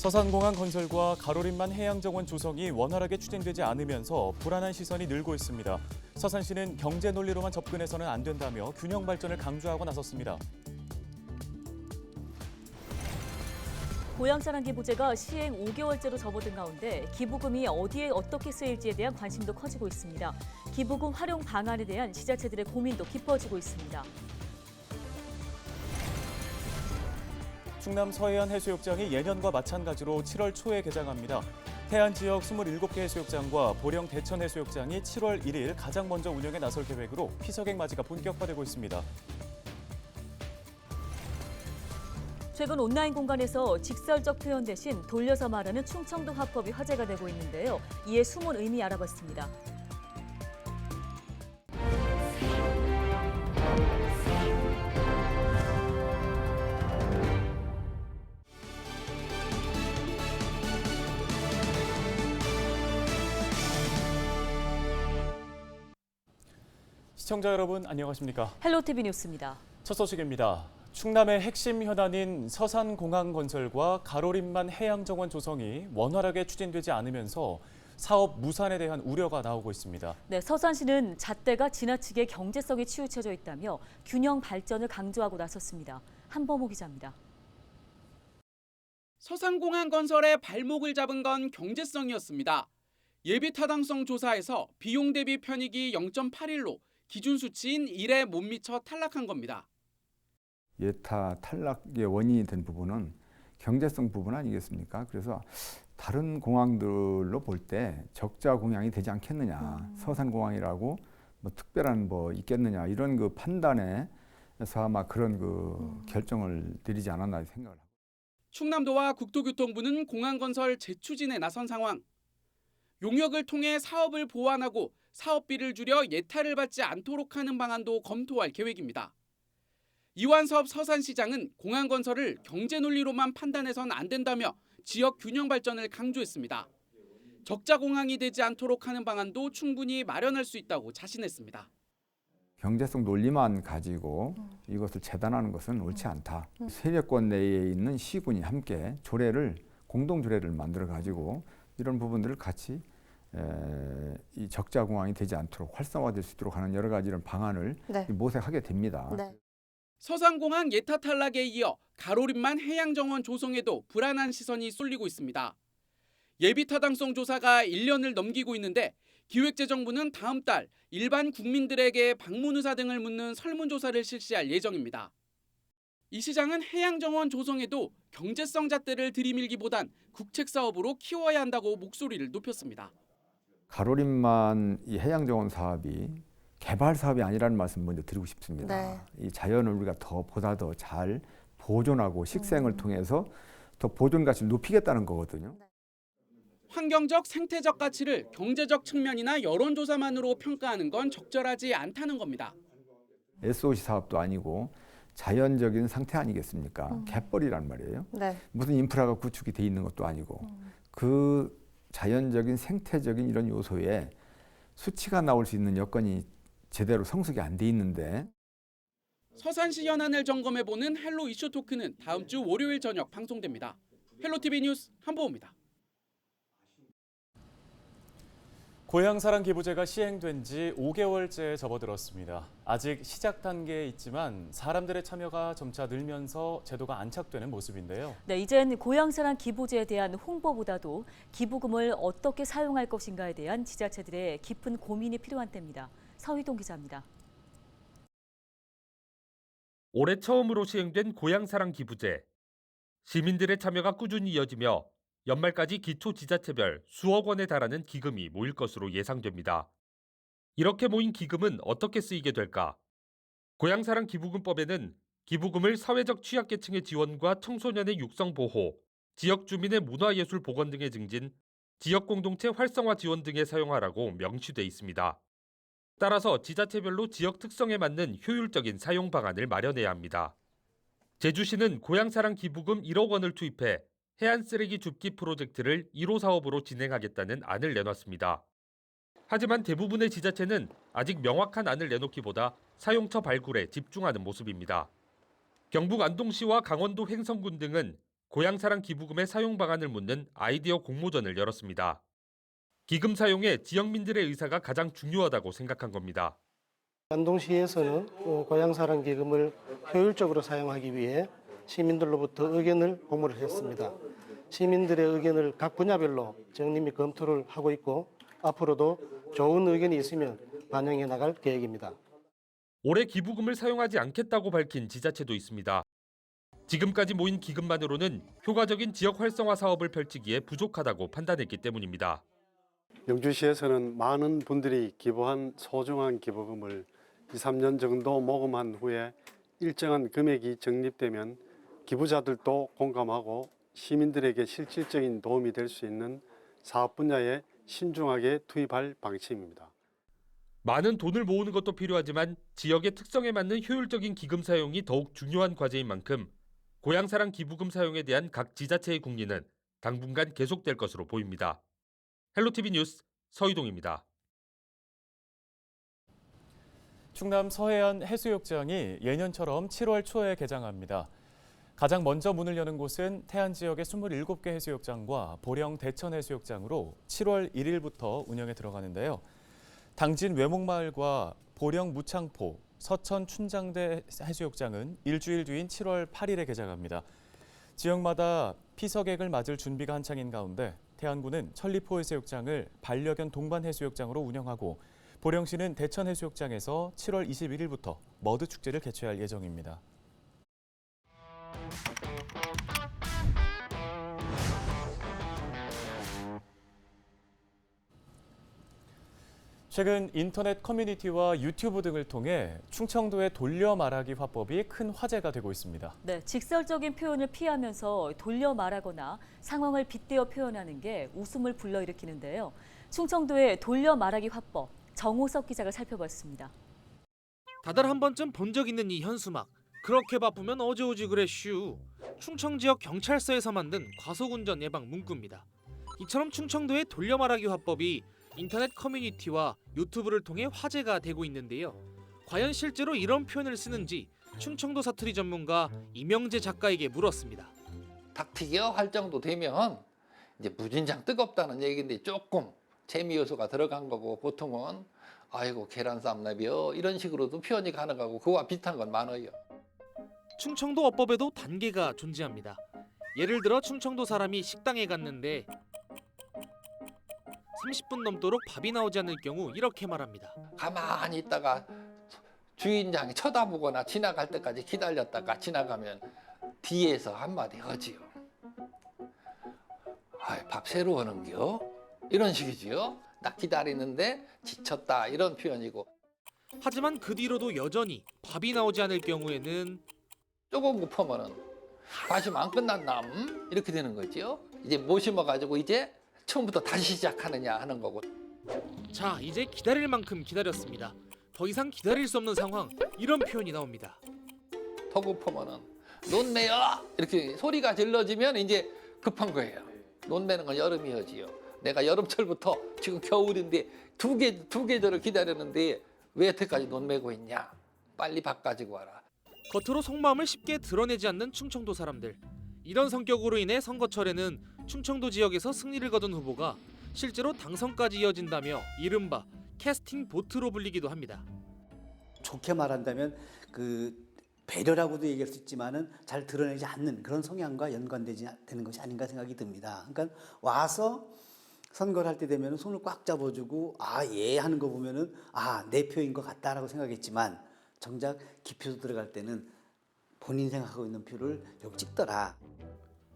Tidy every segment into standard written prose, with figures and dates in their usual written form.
서산공항 건설과 가로림만 해양정원 조성이 원활하게 추진되지 않으면서 불안한 시선이 늘고 있습니다. 서산시는 경제 논리로만 접근해서는 안 된다며 균형 발전을 강조하고 나섰습니다. 고향자랑 기부제가 시행 5개월째로 접어든 가운데 기부금이 어디에 어떻게 쓰일지에 대한 관심도 커지고 있습니다. 기부금 활용 방안에 대한 지자체들의 고민도 깊어지고 있습니다. 충남 서해안 해수욕장이 예년과 마찬가지로 7월 초에 개장합니다. 해안 지역 27개 해수욕장과 보령 대천 해수욕장이 7월 1일 가장 먼저 운영에 나설 계획으로 피서객 맞이가 본격화되고 있습니다. 최근 온라인 공간에서 직설적 표현 대신 돌려서 말하는 충청도 화법이 화제가 되고 있는데요. 이에 숨은 의미 알아봤습니다. 시청자 여러분 안녕하십니까? 헬로티비 뉴스입니다. 첫 소식입니다. 충남의 핵심 현안인 서산공항 건설과 가로림만 해양정원 조성이 원활하게 추진되지 않으면서 사업 무산에 대한 우려가 나오고 있습니다. 네, 서산시는 잣대가 지나치게 경제성이 치우쳐져 있다며 균형 발전을 강조하고 나섰습니다. 한범호 기자입니다. 서산공항 건설의 발목을 잡은 건 경제성이었습니다. 예비 타당성 조사에서 비용 대비 편익이 0.81로 기준 수치인 1에 못 미쳐 탈락한 겁니다. 예타 탈락의 원인이 된 부분은 경제성 부분 아니겠습니까? 그래서 다른 공항들로 볼 때 적자 공항이 되지 않겠느냐, 서산공항이라고 뭐 특별한 뭐 있겠느냐 이런 그 판단에서 아마 그런 그 결정을 내리지 않았나 생각을 합니다. 충남도와 국토교통부는 공항 건설 재추진에 나선 상황. 용역을 통해 사업을 보완하고 사업비를 줄여 예타를 받지 않도록 하는 방안도 검토할 계획입니다. 이완섭 서산시장은 공항 건설을 경제 논리로만 판단해선 안 된다며 지역 균형 발전을 강조했습니다. 적자 공항이 되지 않도록 하는 방안도 충분히 마련할 수 있다고 자신했습니다. 경제성 논리만 가지고 이것을 재단하는 것은 옳지 않다. 세력권 내에 있는 시군이 함께 공동 조례를 만들어 가지고 이런 부분들을 같이 이 적자 공항이 되지 않도록 활성화될 수 있도록 하는 여러 가지 이런 방안을 모색하게 됩니다. 네. 서산공항 예타 탈락에 이어 가로림만 해양정원 조성에도 불안한 시선이 쏠리고 있습니다. 예비 타당성 조사가 1년을 넘기고 있는데 기획재정부는 다음 달 일반 국민들에게 방문 의사 등을 묻는 설문조사를 실시할 예정입니다. 이 시장은 해양정원 조성에도 경제성 잣대를 들이밀기보단 국책사업으로 키워야 한다고 목소리를 높였습니다. 가로림만 이 해양정원 사업이 개발 사업이 아니라는 말씀 먼저 드리고 싶습니다. 이 자연을 우리가 보다 더 잘 보존하고 식생을 통해서 더 보존 가치를 높이겠다는 거거든요. 환경적, 생태적 가치를 경제적 측면이나 여론조사만으로 평가하는 건 적절하지 않다는 겁니다. SOC 사업도 아니고 자연적인 상태 아니겠습니까? 갯벌이란 말이에요. 무슨 인프라가 구축이 돼 있는 것도 아니고 그 자연적인 생태적인 이런 요소에 수치가 나올 수 있는 여건이 제대로 성숙이 안 돼 있는데 서산시 현안을 점검해보는 헬로 이슈 토크는 다음 주 월요일 저녁 방송됩니다. 헬로티비 뉴스 한보호입니다. 고향사랑 기부제가 시행된 지 5개월째 접어들었습니다. 아직 시작 단계에 있지만 사람들의 참여가 점차 늘면서 제도가 안착되는 모습인데요. 네, 이젠 고향사랑 기부제에 대한 홍보보다도 기부금을 어떻게 사용할 것인가에 대한 지자체들의 깊은 고민이 필요한 때입니다. 서희동 기자입니다. 올해 처음으로 시행된 고향사랑 기부제. 시민들의 참여가 꾸준히 이어지며 연말까지 기초지자체별 수억 원에 달하는 기금이 모일 것으로 예상됩니다. 이렇게 모인 기금은 어떻게 쓰이게 될까? 고향사랑 기부금법에는 기부금을 사회적 취약계층의 지원과 청소년의 육성 보호, 지역 주민의 문화예술 복원 등의 증진, 지역 공동체 활성화 지원 등에 사용하라고 명시돼 있습니다. 따라서 지자체별로 지역 특성에 맞는 효율적인 사용 방안을 마련해야 합니다. 제주시는 고향사랑 기부금 1억 원을 투입해 해안 쓰레기 줍기 프로젝트를 1호 사업으로 진행하겠다는 안을 내놨습니다. 하지만 대부분의 지자체는 아직 명확한 안을 내놓기보다 사용처 발굴에 집중하는 모습입니다. 경북 안동시와 강원도 횡성군 등은 고향사랑 기부금의 사용 방안을 묻는 아이디어 공모전을 열었습니다. 기금 사용에 지역민들의 의사가 가장 중요하다고 생각한 겁니다. 안동시에서는 고향사랑 기금을 효율적으로 사용하기 위해 시민들로부터 의견을 공모를 했습니다. 시민들의 의견을 각 분야별로 정립 및 검토를 하고 있고 앞으로도 좋은 의견이 있으면 반영해 나갈 계획입니다. 올해 기부금을 사용하지 않겠다고 밝힌 지자체도 있습니다. 지금까지 모인 기금만으로는 효과적인 지역 활성화 사업을 펼치기에 부족하다고 판단했기 때문입니다. 영주시에서는 많은 분들이 기부한 소중한 기부금을 2, 3년 정도 모금한 후에 일정한 금액이 적립되면 기부자들도 공감하고 시민들에게 실질적인 도움이 될 수 있는 사업 분야에 신중하게 투입할 방침입니다. 많은 돈을 모으는 것도 필요하지만 지역의 특성에 맞는 효율적인 기금 사용이 더욱 중요한 과제인 만큼 고향사랑 기부금 사용에 대한 각 지자체의 국리는 당분간 계속될 것으로 보입니다. 헬로티비 뉴스 서희동입니다. 충남 서해안 해수욕장이 예년처럼 7월 초에 개장합니다. 가장 먼저 문을 여는 곳은 태안 지역의 27개 해수욕장과 보령 대천 해수욕장으로 7월 1일부터 운영에 들어가는데요. 당진 외목마을과 보령 무창포, 서천 춘장대 해수욕장은 일주일 뒤인 7월 8일에 개장합니다. 지역마다 피서객을 맞을 준비가 한창인 가운데 태안군은 천리포 해수욕장을 반려견 동반 해수욕장으로 운영하고 보령시는 대천 해수욕장에서 7월 21일부터 머드 축제를 개최할 예정입니다. 최근 인터넷 커뮤니티와 유튜브 등을 통해 충청도의 돌려 말하기 화법이 큰 화제가 되고 있습니다. 네, 직설적인 표현을 피하면서 돌려 말하거나 상황을 빗대어 표현하는 게 웃음을 불러일으키는데요. 충청도의 돌려 말하기 화법, 정호석 기자가 살펴봤습니다. 다들 한 번쯤 본 적 있는 이 현수막. 그렇게 바쁘면 어제 오지 그래 슈. 충청 지역 경찰서에서 만든 과속운전 예방 문구입니다. 이처럼 충청도의 돌려 말하기 화법이 인터넷 커뮤니티와 유튜브를 통해 화제가 되고 있는데요. 과연 실제로 이런 표현을 쓰는지 충청도 사투리 전문가 이명재 작가에게 물었습니다. 닭튀겨 할 정도 되면 이제 무진장 뜨겁다는 얘기인데 조금 재미 요소가 들어간 거고 보통은 아이고 계란 쌈나비요 이런 식으로도 표현이 가능하고 그와 비슷한 건 많아요. 충청도 어법에도 단계가 존재합니다. 예를 들어 충청도 사람이 식당에 갔는데 30분 넘도록 밥이 나오지 않을 경우 이렇게 말합니다. 가만히 있다가 주인장이 쳐다보거나 지나갈 때까지 기다렸다가 지나가면 뒤에서 한마디 하지요. 아이, 밥 새로 오는겨? 이런 식이지요. 나 기다리는데 지쳤다 이런 표현이고. 하지만 그 뒤로도 여전히 밥이 나오지 않을 경우에는 조금 급하면은 과심 안 끝났나? 이렇게 되는 거지요. 이제 모심어가지고 이제 처음부터 다시 시작하느냐 하는 거고. 자, 이제 기다릴 만큼 기다렸습니다. 더 이상 기다릴 수 없는 상황, 이런 표현이 나옵니다. 더 급하면은 논매요 이렇게 소리가 질러지면 이제 급한 거예요. 논매는 건 여름이 하지요. 내가 여름철부터 지금 겨울인데 두 계절을 기다렸는데 왜 여태까지 논매고 있냐? 빨리 밥 가지고 와라. 겉으로 속마음을 쉽게 드러내지 않는 충청도 사람들. 이런 성격으로 인해 선거철에는 충청도 지역에서 승리를 거둔 후보가 실제로 당선까지 이어진다며 이른바 캐스팅 보트로 불리기도 합니다. 좋게 말한다면 그 배려라고도 얘기할 수 있지만은 잘 드러내지 않는 그런 성향과 연관되지 되는 것이 아닌가 생각이 듭니다. 그러니까 와서 선거를 할 때 되면 손을 꽉 잡아주고 예 하는 거 보면은 내 표인 것 같다라고 생각했지만 정작 기표 들어갈 때는 본인 생각하고 있는 표를 여기 찍더라.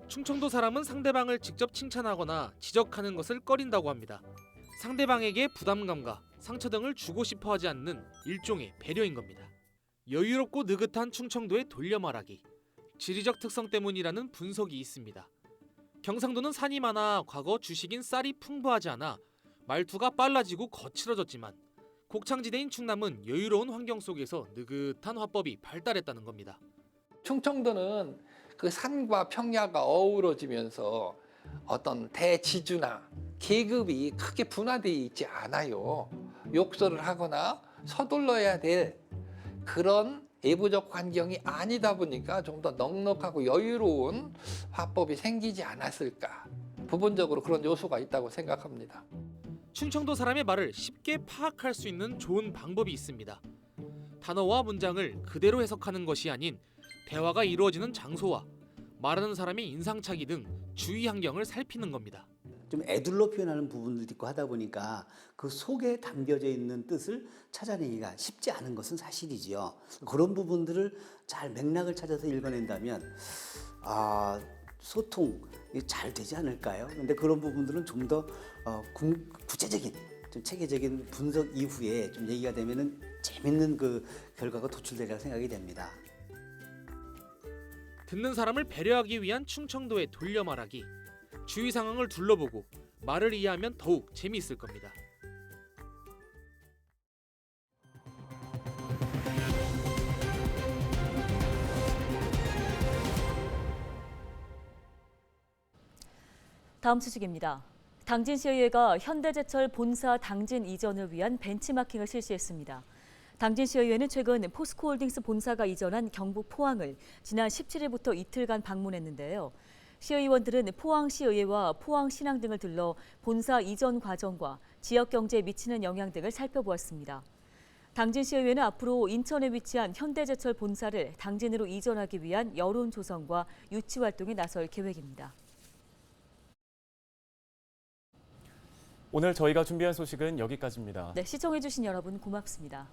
충청도 사람은 상대방을 직접 칭찬하거나 지적하는 것을 꺼린다고 합니다. 상대방에게 부담감과 상처 등을 주고 싶어 하지 않는 일종의 배려인 겁니다. 여유롭고 느긋한 충청도의 돌려 말하기. 지리적 특성 때문이라는 분석이 있습니다. 경상도는 산이 많아 과거 주식인 쌀이 풍부하지 않아 말투가 빨라지고 거칠어졌지만 곡창지대인 충남은 여유로운 환경 속에서 느긋한 화법이 발달했다는 겁니다. 충청도는 그 산과 평야가 어우러지면서 어떤 대지주나 계급이 크게 분화되어 있지 않아요. 욕설을 하거나 서둘러야 될 그런 내부적 환경이 아니다 보니까 좀 더 넉넉하고 여유로운 화법이 생기지 않았을까. 부분적으로 그런 요소가 있다고 생각합니다. 충청도 사람의 말을 쉽게 파악할 수 있는 좋은 방법이 있습니다. 단어와 문장을 그대로 해석하는 것이 아닌 대화가 이루어지는 장소와 말하는 사람의 인상착의 등 주위 환경을 살피는 겁니다. 좀 애둘러 표현하는 부분들도 있고 하다 보니까 그 속에 담겨져 있는 뜻을 찾아내기가 쉽지 않은 것은 사실이지요. 그런 부분들을 잘 맥락을 찾아서 읽어낸다면 소통이 잘 되지 않을까요? 근데 그런 부분들은 좀 더 구체적인, 좀 체계적인 분석 이후에 좀 얘기가 되면은 재밌는 그 결과가 도출되리라 생각이 됩니다. 듣는 사람을 배려하기 위한 충청도의 돌려 말하기. 주위 상황을 둘러보고 말을 이해하면 더욱 재미있을 겁니다. 다음 소식입니다. 당진시의회가 현대제철 본사 당진 이전을 위한 벤치마킹을 실시했습니다. 당진시의회는 최근 포스코홀딩스 본사가 이전한 경북 포항을 지난 17일부터 이틀간 방문했는데요. 시의원들은 포항시의회와 포항신항 등을 들러 본사 이전 과정과 지역 경제에 미치는 영향 등을 살펴보았습니다. 당진시의회는 앞으로 인천에 위치한 현대제철 본사를 당진으로 이전하기 위한 여론 조성과 유치 활동에 나설 계획입니다. 오늘 저희가 준비한 소식은 여기까지입니다. 네, 시청해주신 여러분 고맙습니다.